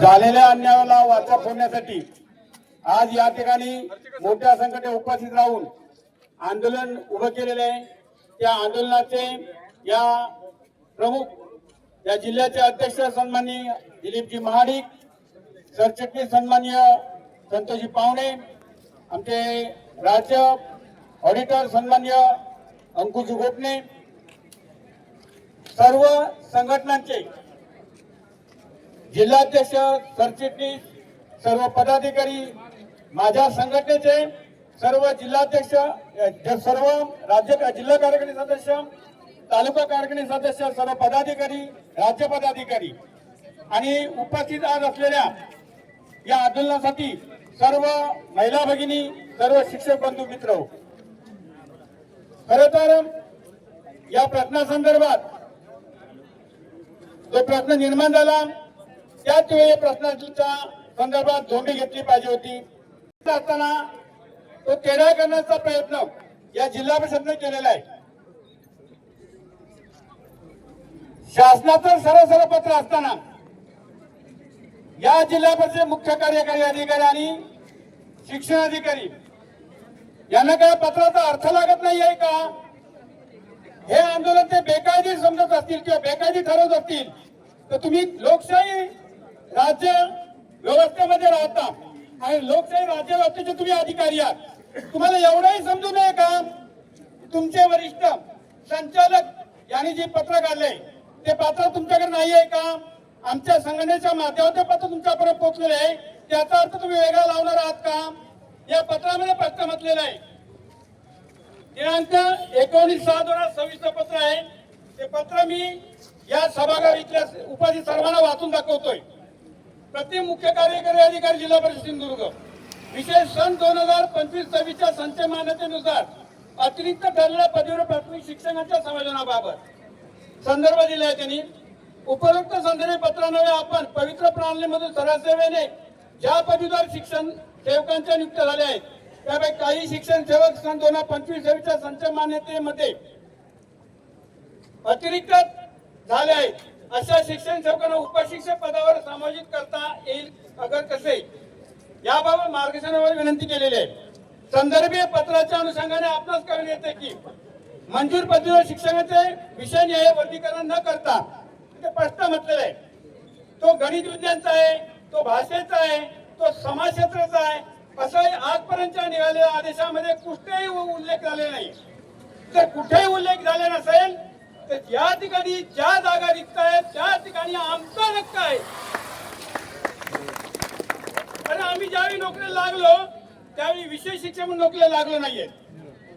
झालेल्या अन्यायाला वाचा फोडण्यासाठी आज या ठिकाणी मोठ्या संख्येने उपस्थित राहून आंदोलन उभं केलेले आहे। त्या आंदोलनाचे या प्रमुख या जिल्ह्याचे अध्यक्ष सन्माननीय दिलीपजी महाडिक, सरचिटणीस सन्माननीय संतोषजी पावणे, आमचे राज्य ऑडिटर सन्माननीय अंकुश गोपने, सर्व संघटनांचे जिल्हाध्यक्ष, सरचिटणीस, सर्व पदाधिकारी, माझ्या संघटनेचे सर्व जिल्हाध्यक्ष, सर्व राज्य जिल्हा कार्यकारिणी सदस्य, तालुका कार्यकारिणी सदस्य, सर्व पदाधिकारी, राज्य पदाधिकारी आणि उपस्थित आज असलेल्या या आंदोलनासाठी सर्व महिला भगिनी, सर्व शिक्षक बंधू मित्र, खरं तर या प्रश्नासंदर्भात जो प्रश्न निर्माण झाला त्याच वेळी प्रश्नाच्या संदर्भात झोंडी घेतली पाहिजे होती। असताना तो तेढा करण्याचा प्रयत्न या जिल्हा परिषदेने केलेला आहे। शासनाचं सरळ पत्र असताना या जिल्हा परिषद मुख्य कार्यकारी अधिकारी आणि शिक्षण अधिकारी यांना काय पत्राचा अर्थ लागत नाही आहे का? हे आंदोलन ते बेकायदेशीर समजत असतील किंवा बेकायदेशीर ठरवत असतील तर तुम्ही लोकशाही राज्य व्यवस्थेमध्ये राहता आणि लोकशाही राज्य व्यवस्थेचे तुम्ही अधिकारी आहात। तुम्हाला एवढंही समजू नये का तुमचे वरिष्ठ संचालक यांनी जे पत्र काढले ते पत्र तुमच्याकडे नाही आहे का? आमच्या संघटनेच्या माध्यमातून पत्र तुमच्यापर्यंत पोहोचलेले आहे, त्याचा अर्थ तुम्ही वेगळा लावणार आहात का? या पत्रामध्ये स्पष्ट म्हटलेलं आहे। दिनांक 19/6/2026 पत्र आहे। ते पत्र मी या सभागृह इथल्या उपस्थित सर्वांना वाचून दाखवतोय। प्रति मुख्य कार्यकारी अधिकारी जिल्हा परिषद सिंधुदुर्ग, विशेष सन 2025-26च्या संच मान्यतेनुसार अतिरिक्त ठरलेल्या पदवीवर प्राथमिक शिक्षणाच्या संयोजनाबाबत संदर्भ दिला आहे त्यांनी। उपरोक्त संदर्भ पत्रान्वये आपण पवित्र प्रणालीमधून सरसेवेने ज्या पदवीधर शिक्षण सेवकांच्या नियुक्त्या झाल्या आहेत त्यापैकी काही शिक्षण सेवक सन 2025-26च्या संच मान्यतेमध्ये अतिरिक्त झाले आहेत। अशा शिक्षण सेवकांना उपशिक्षक पदावर समायोजित करता येईल अगर कसे याबाबत मार्गदर्शनावर विनंती केलेली आहे। संदर्भीय पत्राच्या अनुषंगाने आपणास कळविले येते की मंजूर पदवीधर शिक्षणाचे विषय न्याय वर्गीकरण न करता ते स्पष्ट म्हटलेलं आहे। तो गणित विज्ञानचा आहे, तो भाषेचा आहे, तो समाजशास्त्राचा आहे, असं आजपर्यंतच्या निघालेल्या आदेशामध्ये कुठेही उल्लेख झालेला नाही। जर कुठेही उल्लेख झाले नसेल तर या ठिकाणी ज्या जागा रिक्त आहेत त्या ठिकाणी आमचा हक्क आहे। आणि आम्ही ज्यावेळी नोकरीला लागलो त्यावेळी विशेष शिक्षक म्हणून नोकरीला लागलो नाहीये।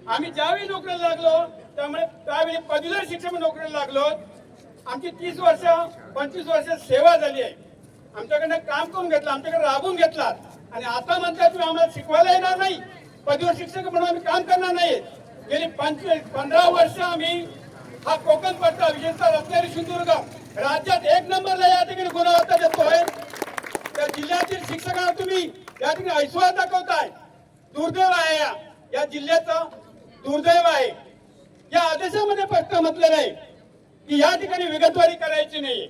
आम्ही ज्यावेळी नोकरीला लागलो त्यावेळी पदवीधर शिक्षक म्हणून नोकरीला लागलो। आमची 30 वर्ष 25 वर्ष सेवा झाली आहे। आमच्याकडनं काम करून घेतलं, आमच्याकडे राबवून घेतला आणि आता म्हणतात तुम्ही आम्हाला शिकवायला येणार नाही, पदवीधर शिक्षक म्हणून आम्ही काम करणार नाही। गेली 15 वर्ष आम्ही हा कोकण पट्टा विशेषतः रत्नागिरी सिंधुदुर्ग राज्यात 1 नंबरला या ठिकाणी गुणवत्ता देतोय। त्या जिल्ह्यातील शिक्षकांना तुम्ही या ठिकाणी ऐश्वर्य दाखवताय। दुर्दैव आहे या जिल्ह्याचं दुर्दैव आहे। या आदेशामध्ये स्पष्ट म्हटलेलं आहे की या ठिकाणी विगतवारी करायची नाही।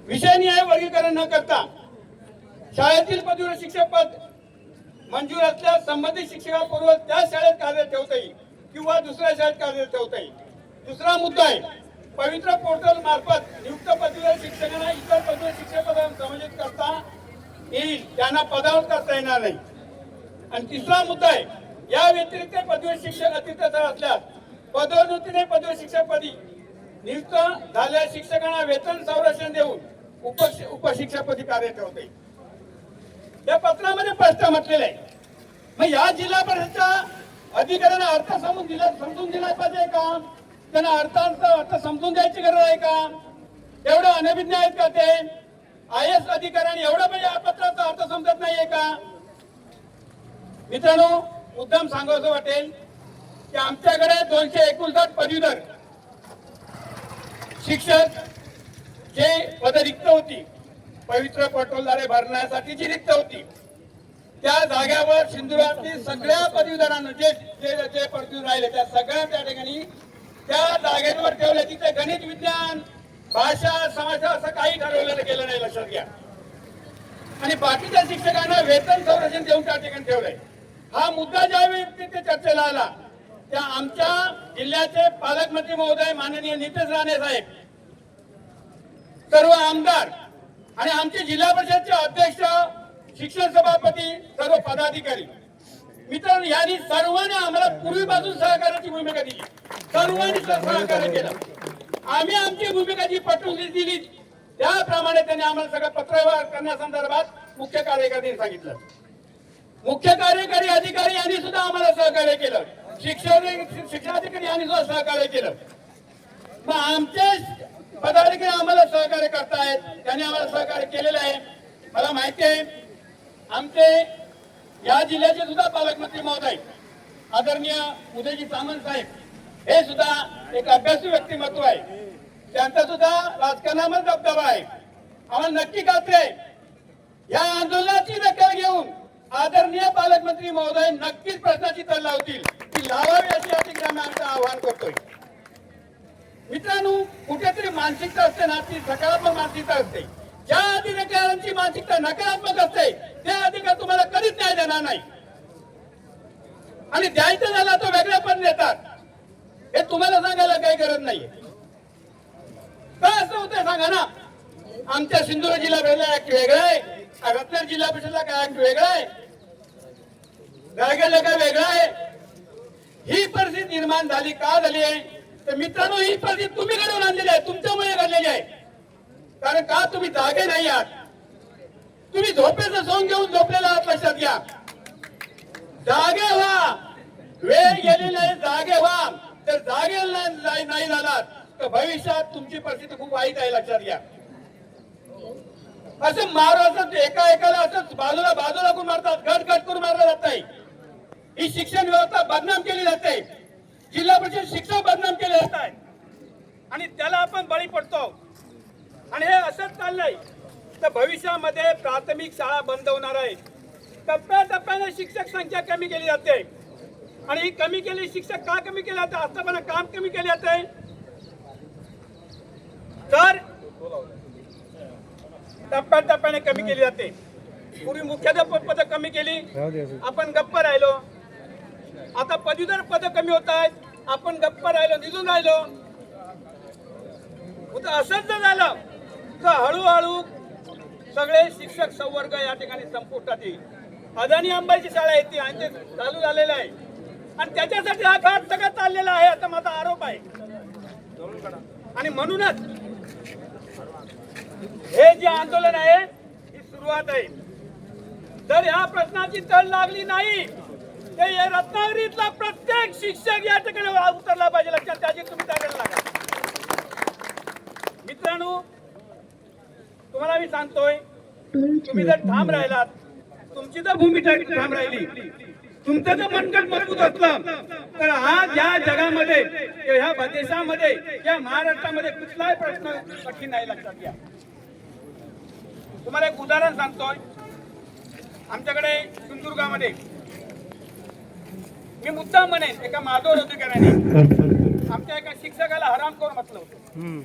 विषय न्याय वर्गीकरण न करता शाळेतील पदवीधर शिक्षक पद मंजूर असल्यास संबंधित शिक्षकापूर्व त्या शाळेत कार्यरत ठेवता येईल किंवा दुसऱ्या शाळेत कार्यरत ठेवता येईल। दुसरा मुद्दा आहे पवित्र पोर्टल मार्फत नियुक्त पदवीधर शिक्षकांना इतर पदवीधर शिक्षक पदावर समायोजित करता येईल, त्यांना पदावर करता येणार नाही। आणि तिसरा मुद्दा आहे या व्यतिरिक्त पदवीधर शिक्षक अतिरिक्त असल्यास पदोन्नतीने पदवीधर शिक्षक पदी नियुक्त झालेल्या शिक्षकांना वेतन संरक्षण देऊन उपशिक्षकपदी कार्य ठेवता येईल। या पत्रामध्ये स्पष्ट म्हटलेलं आहे। मग या जिल्हा परिषदच्या अधिकाऱ्यांना अर्थ समजून दिला पाहिजे का? त्यांना अर्थ समजून द्यायची गरज आहे का? एवढे अनभिज्ञ आहेत का ते? IAS अधिकाऱ्यांनी एवढं म्हणजे या पत्राचा अर्थ समजत नाहीये का? मित्रांनो, मुद्दाम सांगावं वाटेल की आमच्याकडे 259 पदवीधर शिक्षक जे पद रिक्त होती, पवित्र पटोलदारे भरण्यासाठी जी रिक्त होती त्या जाग्यावर सिंधुदुर्गातील सगळ्या पदवीधरांना जे पदवीधर राहिले त्या सगळ्या त्या ठिकाणी त्या जागेवर ठेवले। तिथे गणित विज्ञान भाषा समाज असं काही ठरवलं आणि बाकीच्या शिक्षकांना वेतन संरक्षण देऊन त्या ठिकाणी ठेवलंय. हा मुद्दा ज्यावेळी तिथे चर्चेला आला त्या आमच्या जिल्ह्याचे पालकमंत्री महोदय माननीय नितेश राणे साहेब, सर्व आमदार आणि आमचे जिल्हा परिषदचे अध्यक्ष, शिक्षण सभापती, सर्व पदाधिकारी मित्रांनो, यांनी सर्वांनी आम्हाला पूर्वीपासून सहकार्याची भूमिका दिली. सर्वांनी सहकार्य केलं. आम्ही आमची भूमिका जी पटवून दिली त्याप्रमाणे त्यांनी आम्हाला सगळं पत्रव्यवहार करण्यासंदर्भात मुख्य कार्यकारी सांगितलं. मुख्य कार्यकारी अधिकारी यांनी सुद्धा आम्हाला सहकार्य केलं. शिक्षणाधिकारी यांनी सुद्धा सहकार्य केलं. मग आमचे पदाधिकारी आम्हाला सहकार्य करतायत, त्यांनी आम्हाला सहकार्य केलेलं आहे. मला माहिती आहे आमचे या जिल्ह्याचे सुद्धा पालकमंत्री महोदय आदरणीय उदयजी सामंत साहेब हे सुद्धा एक अभ्यासू व्यक्तिमत्व आहे. त्यांचा सुद्धा राजकारणामध्ये दबदबा आहे. आम्हाला नक्की खात्री आहे या आंदोलनाची दखल घेऊन आदरणीय पालकमंत्री महोदय नक्कीच प्रश्नाची तळ लावतील, ती लावावी अशी या ठिकाणी आम्ही आमचं आवाहन करतोय. मित्रांनो, कुठेतरी मानसिकता असते ना, ती सकारात्मक मानसिकता असते. ज्या अधिकाऱ्यांची मानसिकता नकारात्मक असते त्या अधिकार तुम्हाला कधीच न्याय देणार नाही आणि द्यायचं झाला तो वेगळ्या पण देतात. हे तुम्हाला सांगायला काही गरज नाहीये. काय असं होतंय सांगा ना. आमच्या सिंधुदुर्ग जिल्हा परिषदला ऍक्ट वेगळा आहे, रत्नागिरी जिल्हा परिषदला काय ऍक्ट वेगळा आहे, रायगडला काय वेगळा आहे. ही परिस्थिती निर्माण झाली का झाली आहे तर मित्रांनो, ही परिस्थिती तुम्ही घडवून आणलेली आहे, तुमच्यामुळे घडलेली आहे. कारण का तुम्ही जागे नाही आहात. तुम्ही झोपेचं सोंग घेऊन झोपलेला आहात. लक्षात घ्या, जागे व्हा. वेळ गेलेली आहे, जागे व्हा. जर जागे नाही झालात तर भविष्यात तुमची परिस्थिती खूप वाईट आहे. लक्षात घ्या. असं असं एकाला असं बाजूला करून मारतात, गट करून मारलं जात आहे. ही शिक्षण व्यवस्था बदनाम केली जाते. जिल्हा परिषद शिक्षक बदनाम केले जात आहे आणि त्याला आपण बळी पडतो. आणि हे असंच चाललंय तर भविष्यामध्ये प्राथमिक शाळा बंद होणार आहे. टप्प्याटप्प्याने शिक्षक संख्या कमी केली जाते आणि ही कमी केली शिक्षक का कमी केले जाते, आस्थापना काम कमी केले जाते तर टप्प्याटप्प्याने कमी केली जाते. पूर्वी मुख्याध्यापक पद कमी केली, आपण गप्प राहिलो. आता पदवीधर पद कमी होत आहेत, आपण गप्प राहिलो, निघून राहिलो. असंच जर झालं तर हळूहळू सगळे शिक्षक संवर्ग या ठिकाणी संपुष्टात येईल. अदानी अंबानीची शाळा येते आणि चालू झालेलं आहे आणि त्याच्यासाठी हा घाट सगळं चाललेला आहे असा माझा आरोप आहे. आणि म्हणूनच हे जे आंदोलन आहे ही सुरुवात आहे. जर ह्या प्रश्नाची तळ लागली नाही तर या रत्नागिरीतला प्रत्येक शिक्षक या ठिकाणी उतरला पाहिजे. लक्षात त्याची तुम्ही तयारी लागा. मित्रांनो, तुम्हाला मी सांगतोय, तुम्ही जर ठाम राहिलात, तुमची जर भूमिका ठाम राहिली, तुमचं जर मनगट मजबूत असलं तर आज या जगामध्ये, ह्या देशामध्ये, या महाराष्ट्रामध्ये कुठलाही प्रश्न कठीण नाही. लक्षात घ्या. तुम्हाला एक उदाहरण सांगतोय. आमच्याकडे सिंधुदुर्गामध्ये मी मुद्दाम म्हणेन एका माधव अधिकाऱ्याने आमच्या एका शिक्षकाला हरामखोर म्हटलं होतं.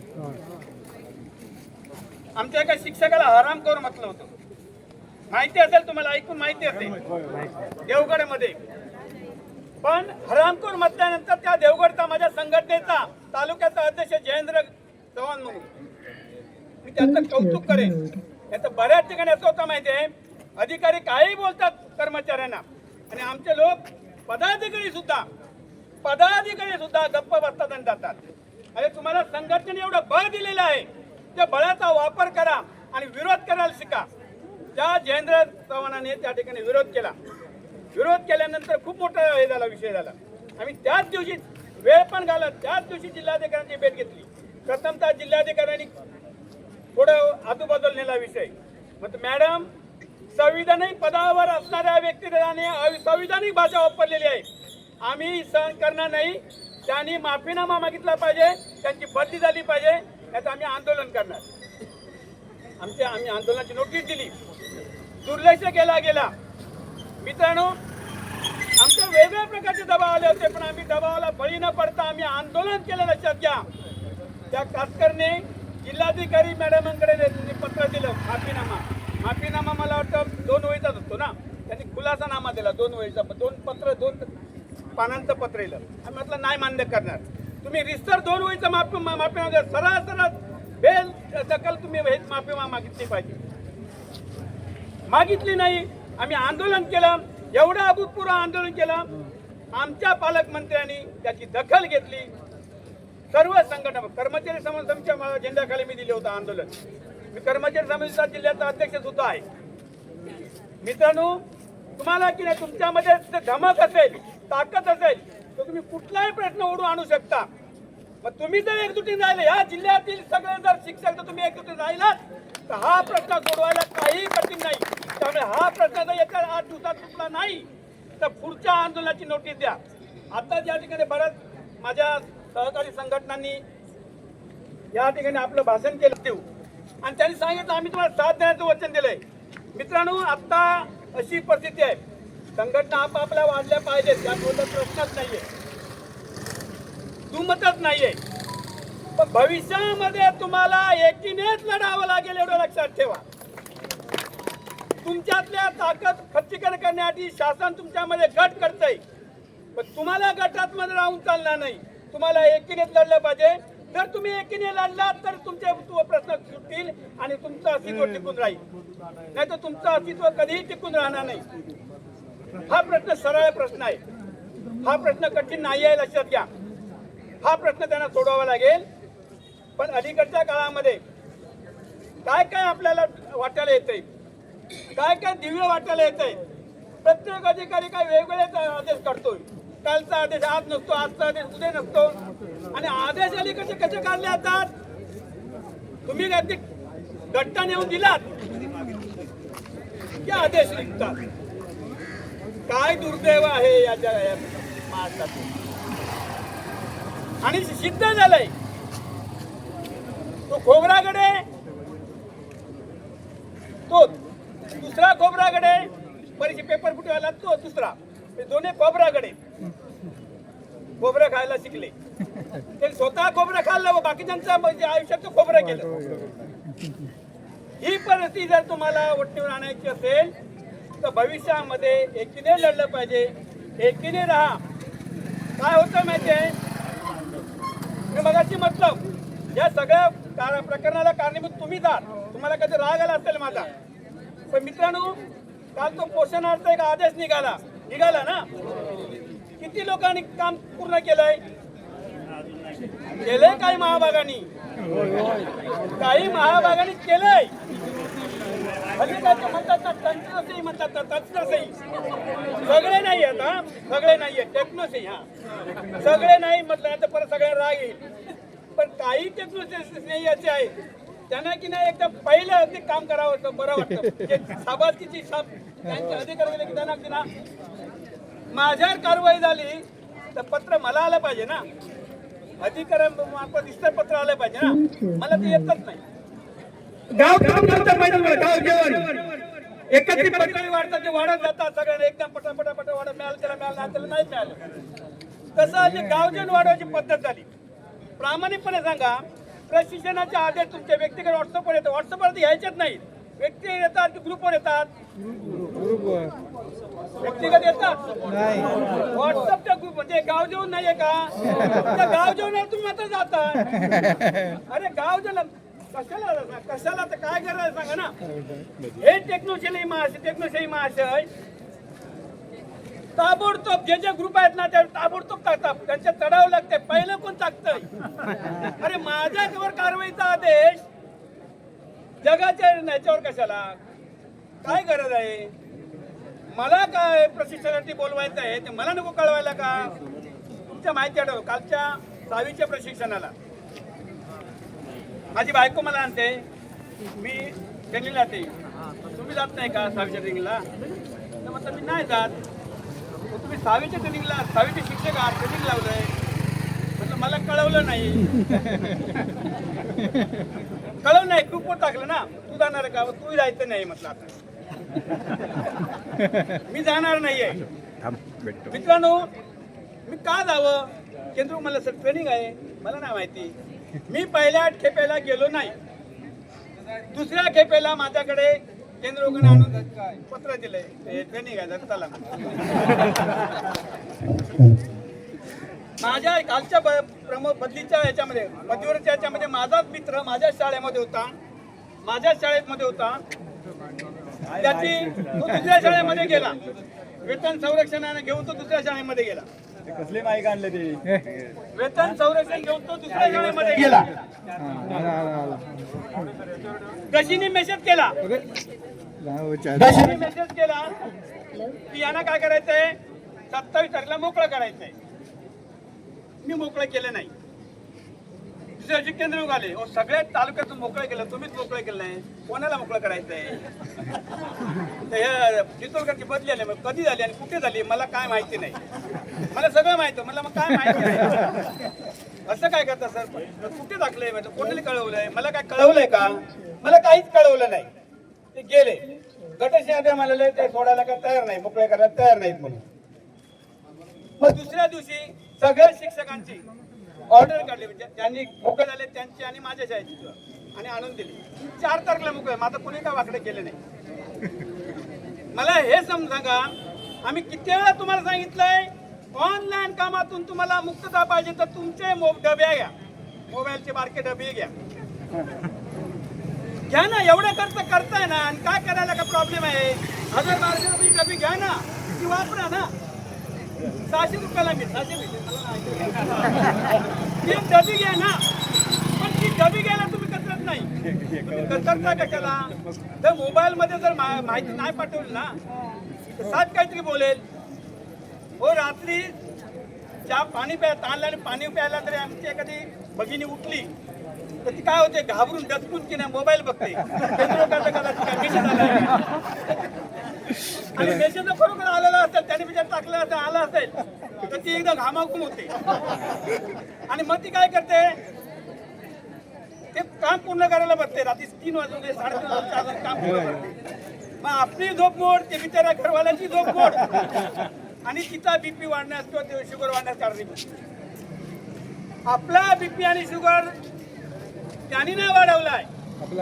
आमच्या एका शिक्षकाला हरामखोर म्हटलं होतं. माहिती असेल तुम्हाला, ऐकून माहिती असेल, देवगडमध्ये. पण हरामखोर म्हटल्यानंतर त्या देवगडचा माझ्या संघटनेचा तालुक्याचा अध्यक्ष जयेंद्र चव्हाण म्हणून मी त्यांचं कौतुक करेन. याचं बऱ्याच ठिकाणी असं होतं माहिती आहे, अधिकारी काही बोलतात कर्मचाऱ्यांना आणि आमचे लोक पदाधिकारी सुद्धा गप्प बसतात आणि जातात. अरे तुम्हाला संघटनेने एवढं बळ दिलेलं आहे, त्या बळाचा वापर करा आणि विरोध करायला शिका. त्या जयेंद्र चव्हाणाने त्या ठिकाणी विरोध केला. विरोध केल्यानंतर खूप मोठा हे झाला, विषय झाला. आम्ही त्याच दिवशी वेळ पण घालत त्याच दिवशी जिल्हाधिकाऱ्यांची भेट घेतली. प्रथमतः जिल्हाधिकाऱ्यांनी थोडं आजूबाजूला नेला विषय. मग मॅडम, संविधानिक पदावर असणाऱ्या व्यक्तीने असंविधानिक भाषा वापरलेली आहे, आम्ही सहन करणार नाही. त्यांनी माफीनामा मागितला पाहिजे, त्यांची बदली झाली पाहिजे, याचं आम्ही आंदोलन करणार. आम्ही आंदोलनाची नोटीस दिली. दुर्लक्ष केला गेला. मित्रांनो, आमच्या वेगवेगळ्या प्रकारचे दबाव आले होते, पण आम्ही दबावाला बळी न पडता आम्ही आंदोलन केलं. लक्षात घ्या. त्या कातकरने जिल्हाधिकारी मॅडमांकडे पत्र दिलं, माफीनामा. मला वाटतं खुलासानामा दिला 2 वेळचा 2 पानांचं पत्र दिलं आणि म्हटलं नाही मान्य करणार. तुम्ही रिस्तर 2 वेळचा माफीनामा सरळ बेल दखल तुम्ही माफीनामा मागितली पाहिजे. मागितली नाही. आम्ही आंदोलन केलं, एवढं अभूतपूर्व आंदोलन केलं. आमच्या पालकमंत्र्यांनी त्याची दखल घेतली. सर्व संघटना कर्मचारी समितीच्या झेंड्याखाली मी दिले होतं आंदोलन. मी कर्मचारी समितीचा जिल्ह्याचा अध्यक्ष सुद्धा आहे. मित्रांनो, तुम्हाला की नाही तुमच्यामध्ये धमक असेल, ताकद असेल तर तुम्ही कुठलाही प्रश्न ओढून आणू शकता. मग तुम्ही जर एकजुटीने राहिले, या जिल्ह्यातील सगळे जर शिक्षक जर तुम्ही एकजुटीने राहिलात तर हा प्रश्न सोडवायला काही कठीण नाही. त्यामुळे हा प्रश्न जर येत्या 8 दिवसात सुटला नाही तर पुढच्या आंदोलनाची नोटीस द्या. आता ज्या ठिकाणी बऱ्याच माझ्या सहकारी संघटनांनी या ठिकाणी आपलं भाषण केलं देऊ आणि त्यांनी सांगितलं आम्ही तुम्हाला साथ देण्याचं वचन दिलंय. मित्रांनो, आता अशी परिस्थिती आहे, संघटना आपापल्या वाढल्या पाहिजेत, याबद्दल प्रश्नच नाहीये, दुमतच नाहीये. पण भविष्यामध्ये तुम्हाला एकीनेच लढावं लागेल एवढं लक्षात ठेवा. तुमच्यातल्या ताकद खच्चीकरण करण्यासाठी शासन तुमच्यामध्ये गट करतंय, पण तुम्हाला गटात मध्ये राहून चालणार नाही. तुम्हाला एकीनेच लढलं पाहिजे. जर तुम्ही एकीने लढलात तर तुमचे प्रश्न सुटतील आणि तुमचं अस्तित्व टिकून राहील, नाही तर तुमचं अस्तित्व कधीही टिकून राहणार नाही. हा प्रश्न सरळ प्रश्न आहे, हा प्रश्न कठीण नाही आहे, लक्षात घ्या. हा प्रश्न त्यांना सोडवावा लागेल. पण अलीकडच्या काळामध्ये काय काय आपल्याला वाटायला येतंय, काय काय दिव्य वाटायला येतंय. प्रत्येक अधिकारी काय वेगवेगळे आदेश काढतोय. कालचा आदेश आज नसतो, आजचा आदेश उद्या नसतो. आणि आदेश अलीकडचे कसे काढले जातात. तुम्ही अगदी गट्टा नेऊन दिलात की आदेश निघतात. काय दुर्दैव आहे या महाराष्ट्रात. आणि सिद्ध झालंय तो खोबरागडे, तो दुसरा खोबरागडे, परीक्षा पेपर फुटवायला तो दुसरा, दोन्ही खोबरागडे खोबरं खायला शिकले. ते स्वतः खोबरं खाल्लं व बाकीच्यांचं म्हणजे आयुष्याचं खोबरं केलं. ही परिस्थिती जर तुम्हाला वटणीवर आणायची असेल तर भविष्यामध्ये एकीने लढलं पाहिजे, एकीने राहा. काय होतं माहिती आहे, मी मगाशी म्हटलं या सगळ्या प्रकरणाला कारणीभूत तुम्हीच आहात. तुम्हाला कधी राग आला असेल माझा, पण मित्रांनो काल तो पोषणार्थ एक आदेश निघाला ना. किती लोकांनी काम पूर्ण केलंय? काही महाभागांनी केलंय. म्हणतात ना तंत्रसही, म्हणतात ना तंत्रसही. सगळे नाही आहेत, हा सगळे नाहीये. टेक्नोसही, हा सगळे नाही म्हटलं तर परत सगळ्या राग येईल. पण काही टेक्नोसही नाही असे आहेत त्यांना की नाही एकदम पहिलं ते काम करावं बरं वाटतं. साबासकीची त्यांचे अधिकार गेले की त्यांना की ना माझ्यावर कारवाई झाली तर पत्र मला आलं पाहिजे ना, अधिकाऱ्यांमार्फत इस्तर पत्र आलं पाहिजे ना. मला ते येतच नाही. गाव एकत्रित पत्र वाढतात, ते वाढत जातात. सगळ्यांना एकदम पटापट वाढत मिळालं, त्याला मिळालं, त्याला नाही मिळालं. कसं आली गावजन वाढवायची पद्धत झाली. प्रामाणिकपणे सांगा, प्रशिक्षणाचे आदेश तुमच्या व्यक्तिगत व्हॉट्सअपवर येतात. व्हॉट्सअपवरती घ्यायचेच नाहीत. व्यक्ती येतात की ग्रुपवर येतात? व्यक्तिगत येतात. व्हॉट्सअपच्या ग्रुप म्हणजे गाव जेवण नाहीये का? त्या गाव जेवणाला तुम्ही आता जाता. अरे गाव जेवण कशाला तर काय करायला सांगा ना. हे टेक्नोशाही महाशय ताबडतोब जे ग्रुप आहेत ना त्या ताबडतोब टाकतात. त्यांच्या चढावं लागते. पहिलं कोण टाकतंय? अरे माझ्यावर कारवाईचा आदेश जगाच्या याच्यावर कशाला? काय गरज आहे? मला काय प्रशिक्षणासाठी बोलवायचं आहे ते मला नको कळवायला का? तुमच्या माहिती आठव कालच्या 6वीच्या प्रशिक्षणाला माझी बायको मला आणते, मी ट्रेनिंगला जाते. तुम्ही जात नाही का 6वीच्या ट्रेनिंगला? तर म्हटलं मी नाही जात. तुम्ही 6वीच्या ट्रेनिंगला 6वीचे शिक्षक आहात, ट्रेनिंग लावलंय. म्हटलं मला कळवलं नाही. कळवलं नाही, ग्रुपवर टाकलं ना. तू जाणार का? तू जायचं नाही म्हटलं. आता मी जाणार नाहीये. मित्रांनो, मी का जावं? केंद्र मला सर ट्रेनिंग आहे, मला नाही माहिती. मी पहिल्या खेपेला गेलो नाही. दुसऱ्या खेपेला माझ्याकडे केंद्र लोकांना आणून काय पत्र दिलंय ते ट्रेनिंग आहे चला. माझ्या कालच्या बदलीच्या याच्यामध्ये बदलीवरच्या याच्यामध्ये माझाच मित्र माझ्याच शाळेमध्ये होता, माझ्याच शाळेमध्ये होता. त्याची तो दुसऱ्या शाळेमध्ये गेला, वेतन संरक्षणाने घेऊन तो दुसऱ्या शाळेमध्ये गेला. कसले माईक आणले ते वेतन संरक्षण घेऊन तो दुसऱ्या शाळेमध्ये गेला. गशीने मेसेज केला, गशीने मेसेज केला की यांना काय करायचंय 27 तारखेला मोकळं करायचंय. मी मोकळं केलं नाही. दुसऱ्या दिवशी केंद्र आले, सगळ्या तालुक्यातून मोकळं केलं, तुम्हीच मोकळं केलं नाही, कोणाला मोकळं करायचंय? हे चितोडकरची बदली आली, मग कधी झाली आणि कुठे झाली मला काय माहिती नाही. मला सगळं माहिती, मला मग काय माहिती नाही. असं काय करता सर? कुठे दाखलंय, म्हणजे कोणाला कळवलंय? मला काय कळवलंय का? मला काहीच कळवलं नाही. ते गेले गटशहाद्या म्हणाले ते सोडायला काय तयार नाही, मोकळे करायला तयार नाहीत म्हणून. मग दुसऱ्या दिवशी सगळ्या शिक्षकांची ऑर्डर काढली, म्हणजे ज्यांनी मोकळे झाले त्यांची आणि माझ्या शाळेची, आणि आणून दिली. 4 तारखेला मोकळे. माझं कोणी काय वाकडे केले नाही. मला हे सांगा, आम्ही किती वेळा तुम्हाला सांगितलंय ऑनलाईन कामातून तुम्हाला मुक्तता पाहिजे तर तुमचे डबे घ्या, मोबाईलचे बारके डबे घ्या ना. एवढा खर्च करताय ना, आणि काय करायला का प्रॉब्लेम आहे? 1000-1200 रुपये डबी घ्या ना, ती वापरा ना. 600 रुपयाला मी 600 ती डबी घ्या ना. पण ती डबी घ्यायला तुम्ही कचरत नाही. कचरता कशाला? जर मोबाईल मध्ये जर माहिती नाही पाठवली ना, सात काहीतरी बोलेल. हो, रात्री चहा पाणी ताणलं आणि पाणी प्यायला तरी आमची एखादी भगिनी उठली तर ती काय होते, घाबरून दचकून की नाही मोबाईल बघते. आणि मेसेज खरोखर आलेला असेल, त्याने बिचार टाकलं असेल, आला असेल तर ती एकदा घामाघूम होते. आणि मग ती काय करते, ते काम पूर्ण करायला बघते. रात्री 3 वाजून 3:30 वाजून काम पूर्ण करते. मग आपली झोप मोड, ते बिचारा घरवाल्याची झोप मोड, आणि तिचा बीपी वाढण्यास किंवा शुगर वाढण्यास कारणीभूत. आपला बीपी आणि शुगर त्यांनी नाही वाढवलाय,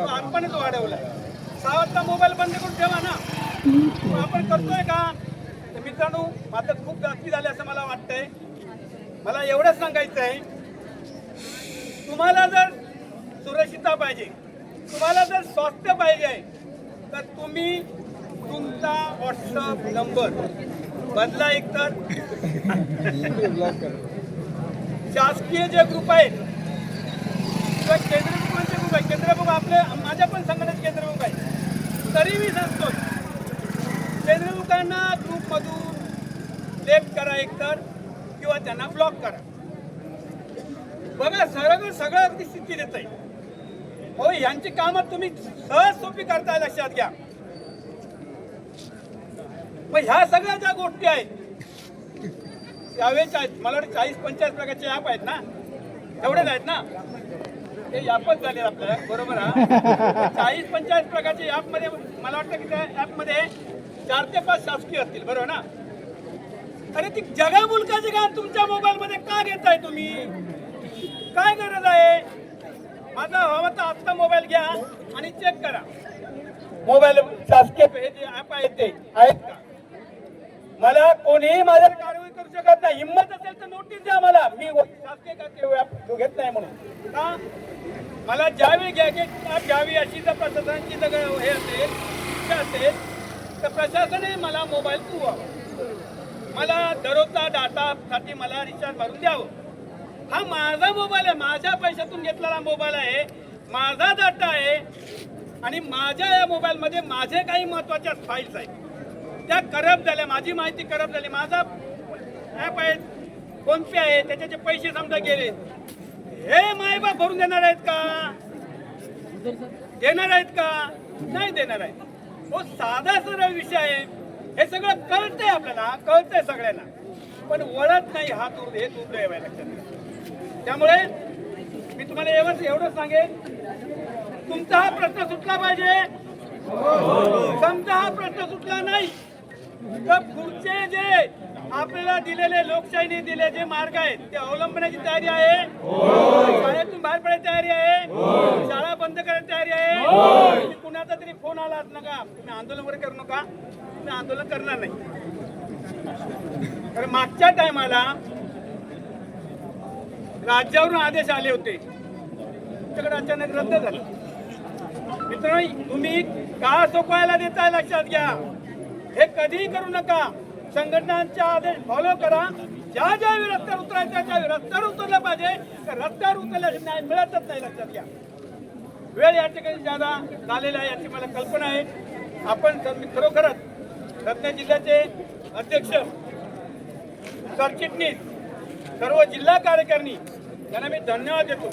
आपणच वाढवलाय. 6 वाजता मोबाईल बंद करून ठेवा ना. आपण करतोय का? तर मित्रांनो, माझं खूप जास्ती झाले असं मला वाटतंय. मला एवढंच सांगायचं आहे, तुम्हाला जर सुरक्षितता पाहिजे, तुम्हाला जर स्वास्थ्य पाहिजे तर तुम्ही तुमचा व्हॉट्सअप नंबर बदला. एकतर शासकीय जे ग्रुप आहेत किंवा केंद्रीय ग्रुपांचे ग्रुप आहे, केंद्र ग्रुप आपले माझ्या पण संघटनेचे केंद्र ग्रुप आहे, तरी मी सांगतो केंद्रीय ग्रुपांना ग्रुपमधून लेफ्ट करा एकतर, किंवा त्यांना ब्लॉक करा. बघा सगळं अगदी स्थिती देत आहे. हो, यांची कामं तुम्ही सहज सोपी करताय, लक्षात घ्या. मग ह्या सगळ्या ज्या गोष्टी आहेत त्यावेळेस आहेत. मला वाटतं 40-45 प्रकारचे ॲप आहेत ना, एवढेच आहेत ना, ते ॲपच झाले आपल्याला, बरोबर? हा, 40-45 प्रकारचे ॲपमध्ये मला वाटतं की त्या ॲपमध्ये 4 ते 5 शासकीय असतील, बरोबर ना? अरे ती जगा मुलकाची गाण तुमच्या मोबाईलमध्ये का घेताय तुम्ही? काय गरज आहे? माझा हवा तर आत्ता मोबाईल घ्या आणि चेक करा, मोबाईल शासकीय हे जे ॲप आहेत ते आहेत का. मला कोणीही माझ्यावर कारवाई करू शकत नाही. हिंमत असेल तर नोटीस द्या मला, मी शासकीय ॲप घेत नाही म्हणून. का? मला ज्यावेळी घ्यावी अशी जर प्रशासनाची जर हे असेल, इच्छा असेल तर प्रशासनाने मला मोबाईल पुरवावा. मला दररोजचा डाटासाठी मला रिचार्ज भरून द्यावं. हा माझा मोबाईल आहे, माझ्या पैशातून घेतलेला मोबाईल आहे, माझा डाटा आहे, आणि माझ्या या मोबाईलमध्ये माझे काही महत्वाच्या फाईल्स आहेत, त्या करप्ट झाल्या, माझी माहिती करप्ट झाली. माझा ॲप आहे, फोनपे आहे, त्याचे पैसे समजा गेले, हे मायबाप भरून देणार आहेत का? देणार आहेत का? नाही देणार आहेत. हो, साधा सरळ विषय आहे. हे सगळं कळतंय आपल्याला, कळतंय सगळ्यांना, पण वळत नाही. हा हे दुर्दैव आहे, लक्षात घ्या. त्यामुळे मी तुम्हाला एवढं सांगेन, तुमचा हा प्रश्न सुटला पाहिजे. समजा हा प्रश्न सुटला नाही तर पुढचे जे आपल्याला दिलेले लोकशाहीने दिले जे मार्ग आहेत ते अवलंबण्याची तयारी आहे. शाळेतून बाहेर पडायची तयारी आहे. शाळा बंद करायची तयारी आहे. तुम्ही कुणाचा तरी फोन आला नका तुम्ही आंदोलन वगैरे करू नका. तुम्ही आंदोलन करणार नाही. कारण मागच्या टायमाला राज्यावरून आदेश आले होते तुमच्याकडे अचानक रद्द झालं. मित्रांनो तुम्ही का सोपवायला देताय लक्षात घ्या. हे कधीही करू नका. संघटनांचे आदेश फॉलो करा. ज्या ज्यावेळी रस्त्यावर उतरायच्या त्यावेळी रस्त्यावर उतरलं पाहिजे. रस्त्यावर उतरल्याशिवाय न्याय मिळतच नाही लक्षात घ्या. वेळ या ठिकाणी ज्यादा झालेला आहे याची मला कल्पना आहे. आपण खरोखरच रत्नागिरी जिल्ह्याचे अध्यक्ष सरचिटणीस सर्व जिल्हा कार्यकारिणी यांना मी धन्यवाद देतो.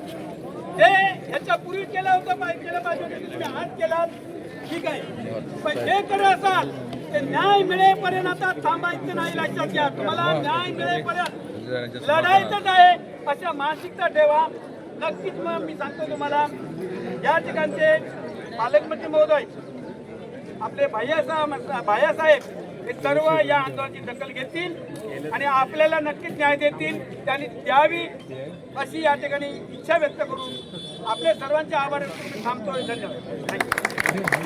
जे ह्याच्या पूर्वी केलं होतं केलं पाहिजे होतं तुम्ही आज केलात ठीक आहे. पण जे करत असाल ते न्याय मिळेपर्यंत आता थांबायचं नाही लक्षात घ्या. तुम्हाला न्याय मिळेपर्यंत लढायचंच आहे अशा मानसिकता ठेवा. नक्कीच मग मी सांगतो तुम्हाला या ठिकाणचे पालकमंत्री महोदय आपले भायासाहेब हे सर्व या आंदोलनाची दखल घेतील आणि आपल्याला नक्कीच न्याय देतील. त्यांनी द्यावी अशी या ठिकाणी इच्छा व्यक्त करून आपल्या सर्वांचे आभार थांबतोय. धन्यवाद. थँक्यू.